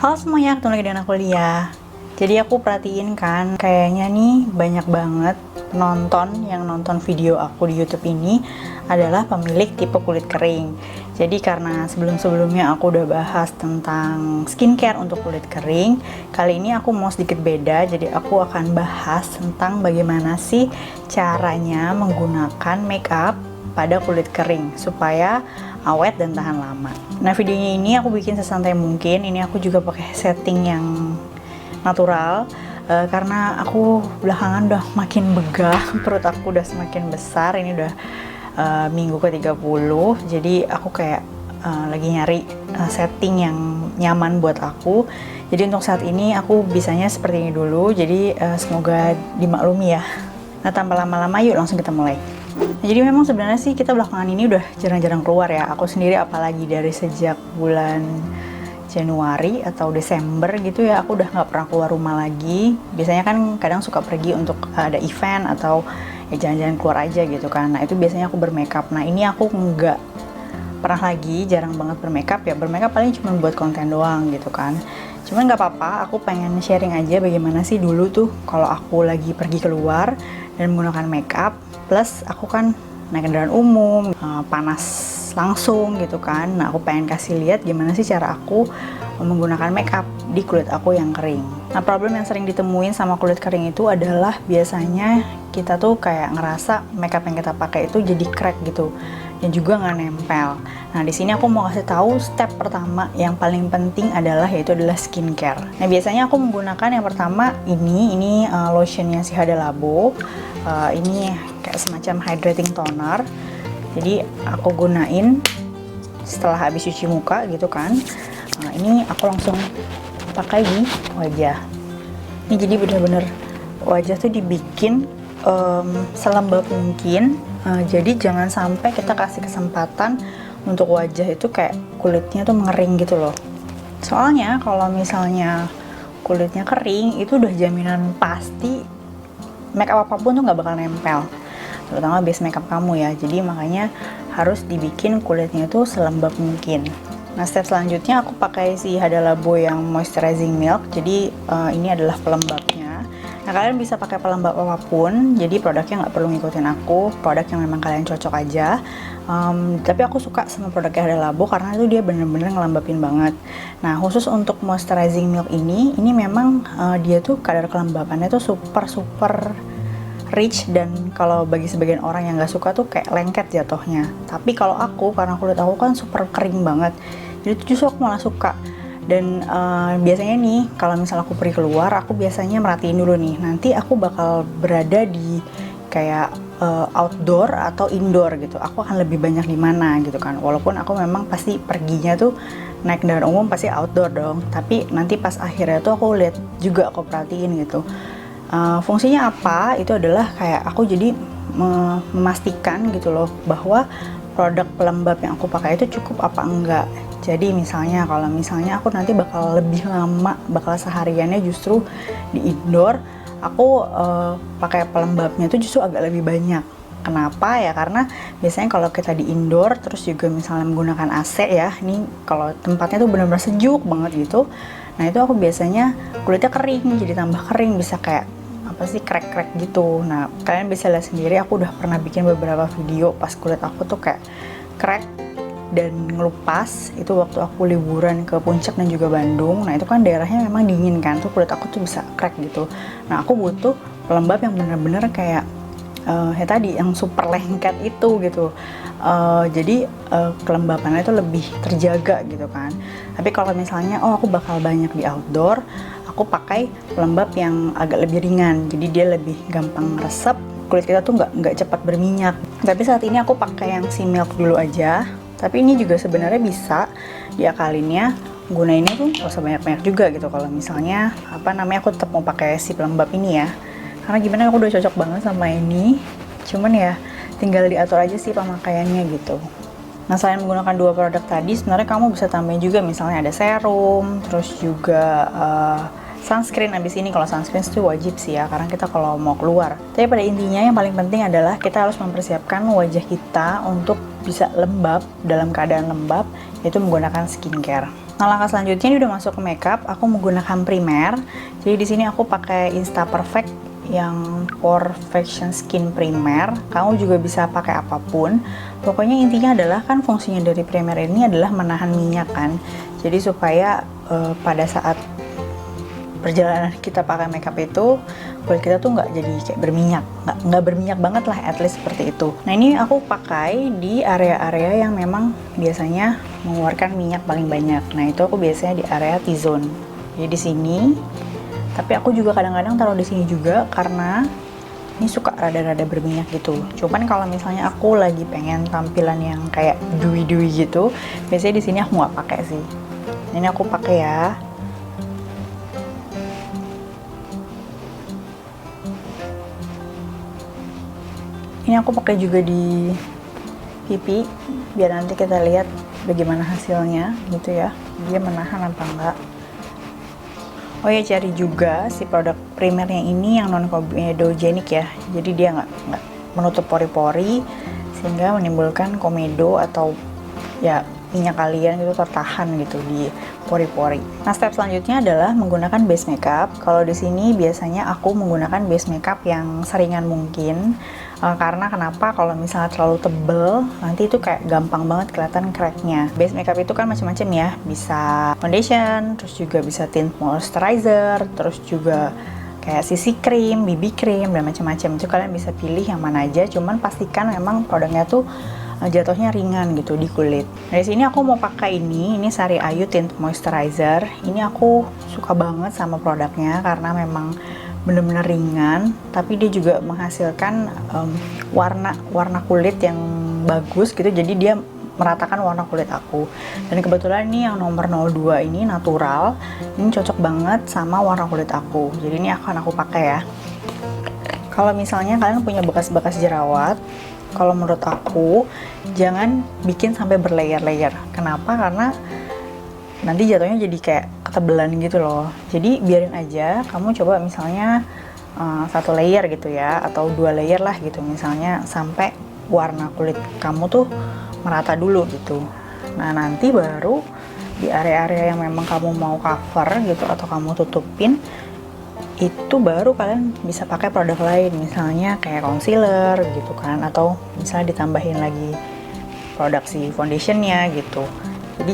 Halo semuanya, ketemu lagi dengan aku Lia. Jadi aku perhatiin kan, kayaknya nih banyak banget penonton yang nonton video aku di YouTube ini adalah pemilik tipe kulit kering. Jadi karena sebelum-sebelumnya aku udah bahas tentang skincare untuk kulit kering, kali ini aku mau sedikit beda. Jadi aku akan bahas tentang bagaimana sih caranya menggunakan makeup pada kulit kering supaya awet dan tahan lama. Nah, videonya ini aku bikin sesantai mungkin. Ini aku juga pakai setting yang natural karena aku belakangan udah makin begah, perut aku udah semakin besar. Ini udah minggu ke-30. Jadi aku kayak lagi nyari setting yang nyaman buat aku. Jadi untuk saat ini aku bisanya seperti ini dulu. Jadi semoga dimaklumi ya. Nah, tanpa lama-lama yuk langsung kita mulai. Nah, jadi memang sebenarnya sih kita belakangan ini udah jarang-jarang keluar ya. Aku sendiri apalagi dari sejak bulan Januari atau Desember gitu ya, aku udah nggak pernah keluar rumah lagi. Biasanya kan kadang suka pergi untuk ada event atau ya jalan-jalan keluar aja gitu kan. Nah itu biasanya aku bermakeup. Nah ini aku nggak pernah lagi, jarang banget bermakeup ya. Bermakeup paling cuma buat konten doang gitu kan. Cuman nggak apa-apa, aku pengen sharing aja bagaimana sih dulu tuh kalau aku lagi pergi keluar dan menggunakan makeup. Plus aku kan naik kendaraan umum, panas langsung gitu kan. Nah aku pengen kasih lihat gimana sih cara aku menggunakan makeup di kulit aku yang kering. Nah problem yang sering ditemuin sama kulit kering itu adalah biasanya kita tuh kayak ngerasa makeup yang kita pakai itu jadi crack gitu dan juga nggak nempel. Nah di sini aku mau kasih tahu step pertama yang paling penting adalah yaitu adalah skincare. Nah biasanya aku menggunakan yang pertama ini lotionnya si Hada Labo. Ini kayak semacam hydrating toner. Jadi aku gunain setelah habis cuci muka gitu kan. Nah, ini aku langsung pakai di wajah. Ini jadi bener-bener wajah tuh dibikin selembab mungkin. Jadi jangan sampai kita kasih kesempatan untuk wajah itu kayak kulitnya tuh mengering gitu loh. Soalnya kalau misalnya kulitnya kering itu udah jaminan pasti makeup apapun tuh nggak bakal nempel, terutama base makeup kamu ya. Jadi makanya harus dibikin kulitnya tuh selembab mungkin. Nah step selanjutnya aku pakai si Hada Labo yang moisturizing milk. Jadi ini adalah pelembabnya. Nah kalian bisa pakai pelembab apapun, jadi produknya nggak perlu ngikutin aku, produk yang memang kalian cocok aja. Tapi aku suka sama produknya Hada Labo karena itu dia bener-bener ngelembapin banget. Nah khusus untuk moisturizing milk ini memang dia tuh kadar kelembapannya tuh super rich, dan kalau bagi sebagian orang yang nggak suka tuh kayak lengket jatuhnya. Tapi kalau aku, karena kulit aku kan super kering banget, jadi justru aku malah suka. Dan biasanya nih kalau misalnya aku pergi keluar, aku biasanya merhatiin dulu nih, nanti aku bakal berada di kayak outdoor atau indoor gitu. Aku akan lebih banyak di mana gitu kan. Walaupun aku memang pasti perginya tuh naik kendaraan umum pasti outdoor dong. Tapi nanti pas akhirnya tuh aku lihat juga, aku perhatiin gitu. Fungsinya apa? Itu adalah kayak aku jadi memastikan gitu loh bahwa produk pelembab yang aku pakai itu cukup apa enggak. Jadi misalnya kalau misalnya aku nanti bakal lebih lama, bakal sehariannya justru di indoor, aku pakai pelembabnya itu justru agak lebih banyak. Kenapa ya? Karena biasanya kalau kita di indoor terus juga misalnya menggunakan AC ya, ini kalau tempatnya tuh benar-benar sejuk banget gitu. Nah itu aku biasanya kulitnya kering, jadi tambah kering, bisa kayak apa sih, crack-crack gitu. Nah kalian bisa lihat sendiri, aku udah pernah bikin beberapa video pas kulit aku tuh kayak crack dan ngelupas. Itu waktu aku liburan ke Puncak dan juga Bandung. Nah itu kan daerahnya memang dingin kan, tuh kulit aku tuh bisa crack gitu. Nah aku butuh pelembab yang bener-bener kayak ya tadi yang super lengket itu gitu. Jadi kelembapannya itu lebih terjaga gitu kan. Tapi kalau misalnya aku bakal banyak di outdoor, aku pakai pelembab yang agak lebih ringan, jadi dia lebih gampang resep, kulit kita tuh nggak cepat berminyak. Tapi saat ini aku pakai yang si milk dulu aja. Tapi ini juga sebenarnya bisa diakalinnya, gunainnya tuh nggak usah banyak-banyak juga gitu. Kalau misalnya aku tetap mau pakai si pelembab ini ya, karena gimana aku udah cocok banget sama ini. Cuman ya tinggal diatur aja sih pemakaiannya gitu. Nah selain menggunakan dua produk tadi, sebenarnya kamu bisa tambahin juga misalnya ada serum, terus juga sunscreen abis ini. Kalau sunscreen itu wajib sih ya, karena kita kalau mau keluar. Tapi pada intinya yang paling penting adalah kita harus mempersiapkan wajah kita untuk bisa lembab, dalam keadaan lembab, yaitu menggunakan skincare. Nah, langkah selanjutnya ini udah masuk ke makeup, aku menggunakan primer. Jadi di sini aku pakai Insta Perfect yang Perfection Skin Primer. Kamu juga bisa pakai apapun. Pokoknya intinya adalah kan fungsinya dari primer ini adalah menahan minyak kan. Jadi supaya pada saat perjalanan kita pakai makeup itu kulit kita tuh nggak jadi kayak berminyak, nggak berminyak banget lah, at least seperti itu. Nah, ini aku pakai di area-area yang memang biasanya mengeluarkan minyak paling banyak. Nah, itu aku biasanya di area T-zone. Jadi di sini, tapi aku juga kadang-kadang taruh di sini juga karena ini suka rada-rada berminyak gitu. Cuman kalau misalnya aku lagi pengen tampilan yang kayak dewy-dewy gitu, biasanya di sini aku nggak pakai sih. Ini aku pakai ya. Ini aku pakai juga di pipi biar nanti kita lihat bagaimana hasilnya gitu ya, dia menahan apa enggak. Oh ya, cari juga si produk primernya ini yang non komedogenic ya, jadi dia nggak menutup pori-pori sehingga menimbulkan komedo atau ya minyak kalian gitu tertahan gitu di pori-pori. Nah, step selanjutnya adalah menggunakan base makeup. Kalau di sini biasanya aku menggunakan base makeup yang seringan mungkin. Karena kenapa? Kalau misalnya terlalu tebel, nanti itu kayak gampang banget kelihatan cracknya. Base makeup itu kan macam-macam ya, bisa foundation, terus juga bisa tint moisturizer, terus juga kayak CC cream, BB cream, dan macam-macam. Itu kalian bisa pilih yang mana aja. Cuman pastikan memang produknya tuh jatuhnya ringan gitu di kulit. Dari sini aku mau pakai ini Sari Ayu Tint Moisturizer. Ini aku suka banget sama produknya karena memang bener-bener ringan, tapi dia juga menghasilkan warna kulit yang bagus gitu. Jadi dia meratakan warna kulit aku. Dan kebetulan ini yang nomor 02 ini natural. Ini cocok banget sama warna kulit aku. Jadi ini akan aku pakai ya. Kalau misalnya kalian punya bekas-bekas jerawat, kalau menurut aku jangan bikin sampai berlayer-layer. Kenapa? Karena nanti jatuhnya jadi kayak ketebelan gitu loh. Jadi biarin aja, kamu coba misalnya 1 layer gitu ya, atau 2 layer lah gitu misalnya, sampai warna kulit kamu tuh merata dulu gitu. Nah, nanti baru di area-area yang memang kamu mau cover gitu atau kamu tutupin, itu baru kalian bisa pakai produk lain, misalnya kayak concealer gitu kan, atau misalnya ditambahin lagi produk si foundationnya gitu. Jadi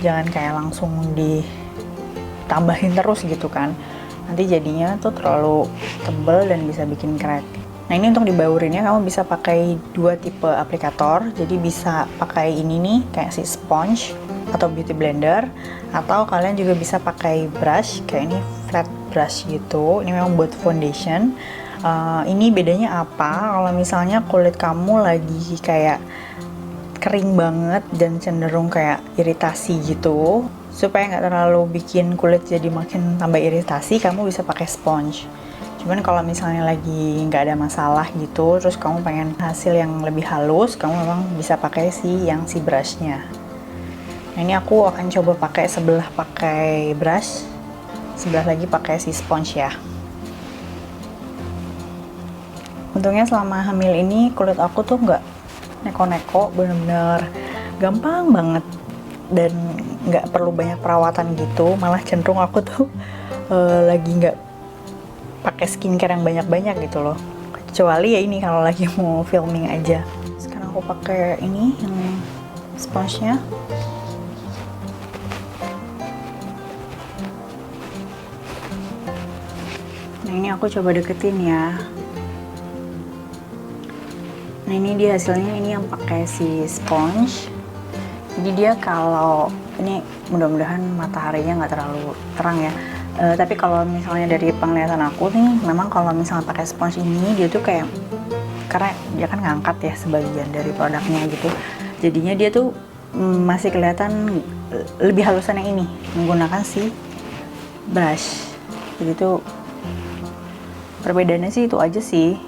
jangan kayak langsung ditambahin terus gitu kan, nanti jadinya tuh terlalu tebal dan bisa bikin crack. Nah, ini untuk dibaurinnya kamu bisa pakai 2 tipe aplikator. Jadi bisa pakai ini nih kayak si sponge atau beauty blender, atau kalian juga bisa pakai brush kayak ini, flat brush gitu. Ini memang buat foundation. Ini bedanya apa? Kalau misalnya kulit kamu lagi kayak kering banget dan cenderung kayak iritasi gitu, supaya nggak terlalu bikin kulit jadi makin tambah iritasi, kamu bisa pakai sponge. Cuman kalau misalnya lagi nggak ada masalah gitu, terus kamu pengen hasil yang lebih halus, kamu memang bisa pakai si brushnya. Nah, ini aku akan coba pakai sebelah pakai brush, sebelah lagi pakai si sponge ya. Untungnya selama hamil ini kulit aku tuh nggak neko-neko, bener-bener gampang banget dan nggak perlu banyak perawatan gitu. Malah cenderung aku tuh lagi nggak pakai skincare yang banyak-banyak gitu loh, kecuali ya ini kalau lagi mau filming aja. Sekarang aku pakai ini yang sponge-nya. Nah, ini aku coba deketin ya. Nah, ini dia hasilnya, ini yang pakai si sponge. Jadi dia kalau ini mudah-mudahan mataharinya nggak terlalu terang ya. Tapi kalau misalnya dari penglihatan aku nih, memang kalau misalnya pakai sponge ini dia tuh kayak, karena dia kan ngangkat ya sebagian dari produknya gitu, jadinya dia tuh masih kelihatan lebih halusan yang ini menggunakan si brush. Jadi tuh perbedaannya sih itu aja sih.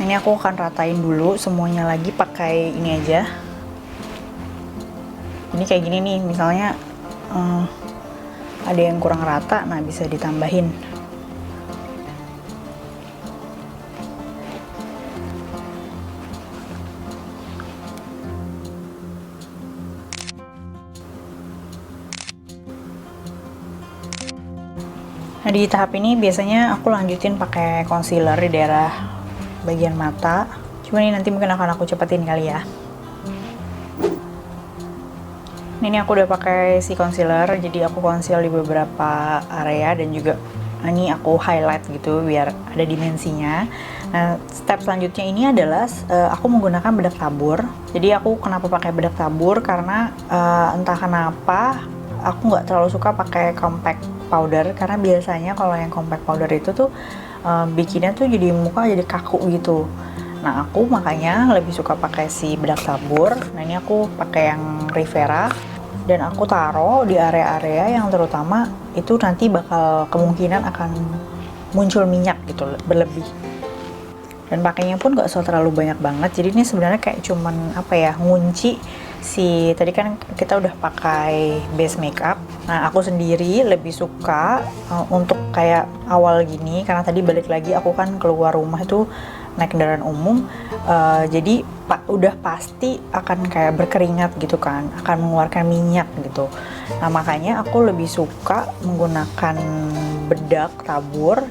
Ini aku akan ratain dulu semuanya lagi pakai ini aja. Ini kayak gini nih, misalnya ada yang kurang rata, nah bisa ditambahin. Nah, di tahap ini biasanya aku lanjutin pakai concealer di daerah bagian mata. Cuma ini nanti mungkin akan aku cepetin kali ya. Ini aku udah pakai si concealer, jadi aku conceal di beberapa area dan juga ini aku highlight gitu biar ada dimensinya. Nah, step selanjutnya ini adalah aku menggunakan bedak tabur. Jadi aku kenapa pakai bedak tabur karena entah kenapa aku nggak terlalu suka pakai compact powder, karena biasanya kalau yang compact powder itu tuh bikinnya tuh jadi muka jadi kaku gitu. Nah, aku makanya lebih suka pakai si bedak tabur. Nah, ini aku pakai yang Rivera dan aku taruh di area-area yang terutama itu nanti bakal kemungkinan akan muncul minyak gitu berlebih. Dan pakainya pun gak usah terlalu banyak banget, jadi ini sebenarnya kayak cuman apa ya, ngunci si tadi kan kita udah pakai base makeup. Nah, aku sendiri lebih suka untuk kayak awal gini, karena tadi balik lagi aku kan keluar rumah itu naik kendaraan umum, jadi udah pasti akan kayak berkeringat gitu kan, akan mengeluarkan minyak gitu. Nah, makanya aku lebih suka menggunakan bedak tabur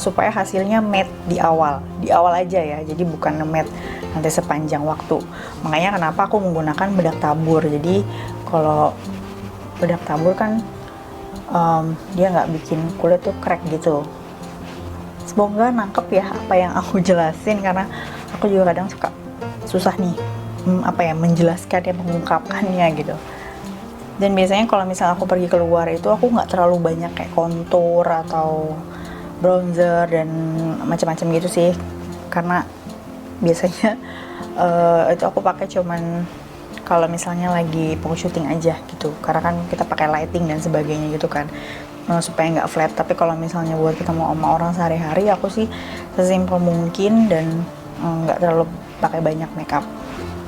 supaya hasilnya matte di awal aja ya, jadi bukan matte nanti sepanjang waktu. Makanya kenapa aku menggunakan bedak tabur. Jadi kalau bedak tabur kan dia nggak bikin kulit tuh crack gitu. Semoga nangkep ya apa yang aku jelasin, karena aku juga kadang suka susah nih menjelaskan ya, mengungkapkannya gitu. Dan biasanya kalau misalnya aku pergi keluar itu aku nggak terlalu banyak kayak kontur atau bronzer dan macam-macam gitu sih, karena biasanya itu aku pakai cuman kalau misalnya lagi mau syuting aja gitu, karena kan kita pakai lighting dan sebagainya gitu kan, supaya nggak flat. Tapi kalau misalnya buat ketemu sama orang sehari-hari, aku sih sesimpel mungkin dan nggak terlalu pakai banyak makeup.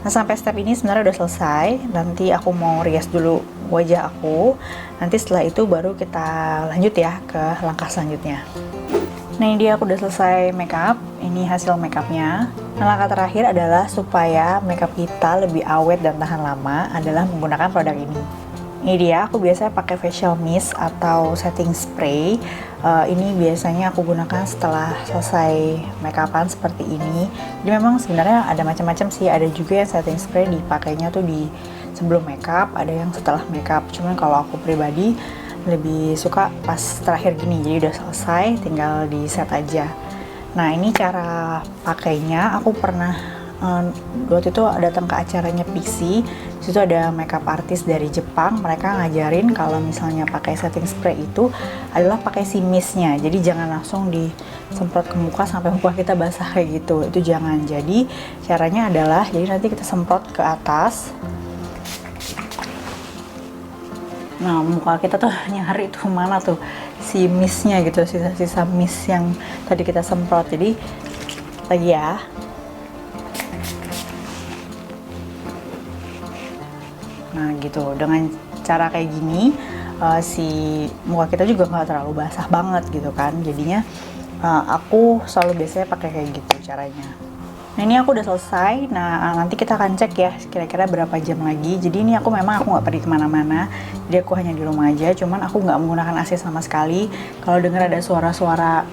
Nah, sampai step ini sebenarnya udah selesai. Nanti aku mau rias dulu wajah aku. Nanti setelah itu baru kita lanjut ya ke langkah selanjutnya. Nah, ini dia aku udah selesai makeup. Ini hasil makeupnya. Nah, langkah terakhir adalah supaya makeup kita lebih awet dan tahan lama adalah menggunakan produk ini. Ini dia, aku biasanya pakai facial mist atau setting spray. Ini biasanya aku gunakan setelah selesai makeupan seperti ini. Jadi memang sebenarnya ada macam-macam sih. Ada juga yang setting spray dipakainya tuh di sebelum makeup, ada yang setelah makeup. Cuman kalau aku pribadi lebih suka pas terakhir gini. Jadi udah selesai, tinggal di set aja. Nah, ini cara pakainya. Aku pernah waktu itu datang ke acaranya Pixi. Situ ada makeup artist dari Jepang. Mereka ngajarin kalau misalnya pakai setting spray itu adalah pakai si mistnya. Jadi jangan langsung disemprot ke muka sampai muka kita basah kayak gitu. Itu jangan. Jadi caranya adalah, jadi nanti kita semprot ke atas. Nah, muka kita tuh nyari tuh mana tuh si mistnya gitu, sisa-sisa mist yang tadi kita semprot. Jadi lagi ya. Nah gitu, dengan cara kayak gini si muka kita juga nggak terlalu basah banget gitu kan. Jadinya aku selalu biasanya pakai kayak gitu caranya. Nah, ini aku udah selesai. Nah, nanti kita akan cek ya kira-kira berapa jam lagi. Jadi ini aku nggak pergi kemana-mana, jadi aku hanya di rumah aja. Cuman aku nggak menggunakan AC sama sekali. Kalau dengar ada suara-suara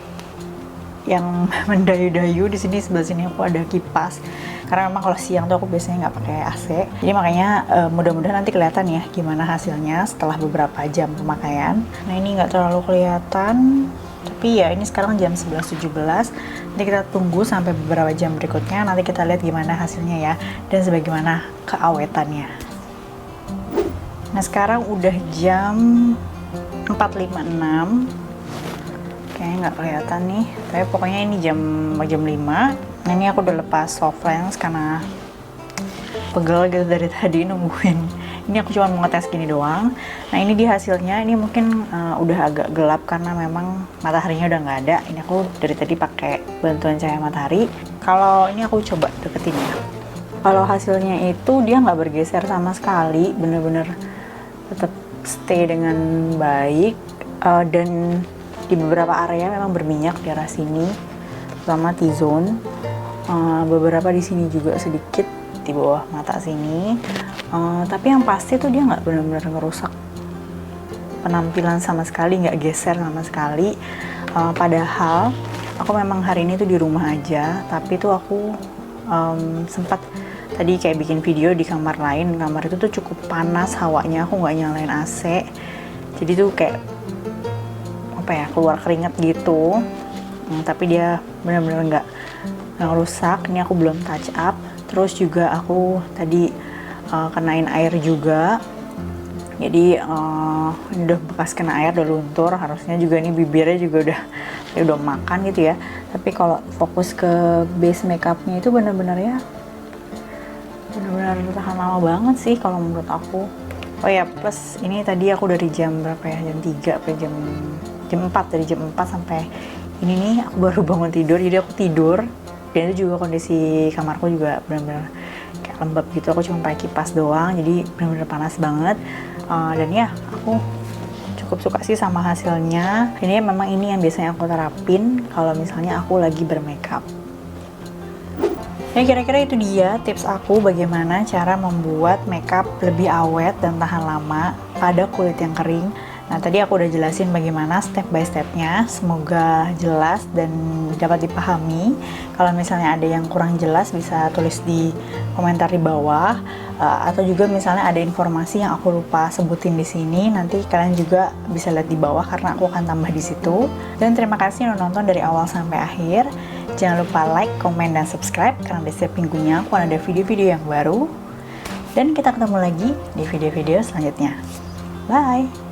yang mendayu-dayu di sini, sebelah sini aku ada kipas, karena memang kalau siang tuh aku biasanya nggak pakai AC. Jadi makanya mudah-mudahan nanti kelihatan ya gimana hasilnya setelah beberapa jam pemakaian. Nah, ini nggak terlalu kelihatan, tapi ya ini sekarang jam 11.17. Nanti kita tunggu sampai beberapa jam berikutnya, nanti kita lihat gimana hasilnya ya dan sebagaimana keawetannya. Nah, sekarang udah jam 4.56. Kayaknya nggak kelihatan nih, tapi pokoknya ini jam 5. Nah, ini aku udah lepas soft lens karena pegel gitu dari tadi nungguin. Ini aku cuma mau ngetes gini doang. Nah, ini dia hasilnya. Ini mungkin udah agak gelap karena memang mataharinya udah nggak ada. Ini aku dari tadi pakai bantuan cahaya matahari. Kalau ini aku coba deketin ya. Kalau hasilnya itu dia nggak bergeser sama sekali, bener-bener tetap stay dengan baik, dan di beberapa area memang berminyak di arah sini, terutama T-zone. Beberapa di sini juga sedikit di bawah mata sini. Tapi yang pasti tuh dia nggak benar-benar ngerusak penampilan sama sekali, nggak geser sama sekali. Padahal aku memang hari ini tuh di rumah aja, tapi tuh aku sempat tadi kayak bikin video di kamar lain. Kamar itu tuh cukup panas hawanya, aku nggak nyalain AC, jadi tuh kayak apa ya, keluar keringat gitu. Tapi dia benar-benar nggak rusak. Ini aku belum touch up. Terus juga aku tadi kenain air juga, jadi ini udah bekas kena air, udah luntur. Harusnya juga ini bibirnya juga udah makan gitu ya. Tapi kalau fokus ke base makeupnya itu benar-benar tahan lama banget sih kalau menurut aku. Oh ya, plus ini tadi aku dari jam berapa ya, jam 3 sampai jam 4, dari jam 4 sampai ini nih aku baru bangun tidur. Jadi aku tidur, dan itu juga kondisi kamarku juga benar-benar kayak lembab gitu. Aku cuma pakai kipas doang, jadi benar-benar panas banget. Dan ya, aku cukup suka sih sama hasilnya. Ini memang ini yang biasanya aku terapin kalau misalnya aku lagi bermakeup. Ya, kira-kira itu dia tips aku bagaimana cara membuat makeup lebih awet dan tahan lama pada kulit yang kering. Nah, tadi aku udah jelasin bagaimana step by stepnya. Semoga jelas dan dapat dipahami. Kalau misalnya ada yang kurang jelas, bisa tulis di komentar di bawah. Atau juga misalnya ada informasi yang aku lupa sebutin di sini, nanti kalian juga bisa lihat di bawah karena aku akan tambah di situ. Dan terima kasih udah nonton dari awal sampai akhir. Jangan lupa like, komen, dan subscribe karena di setiap minggunya aku ada video-video yang baru. Dan kita ketemu lagi di video-video selanjutnya. Bye!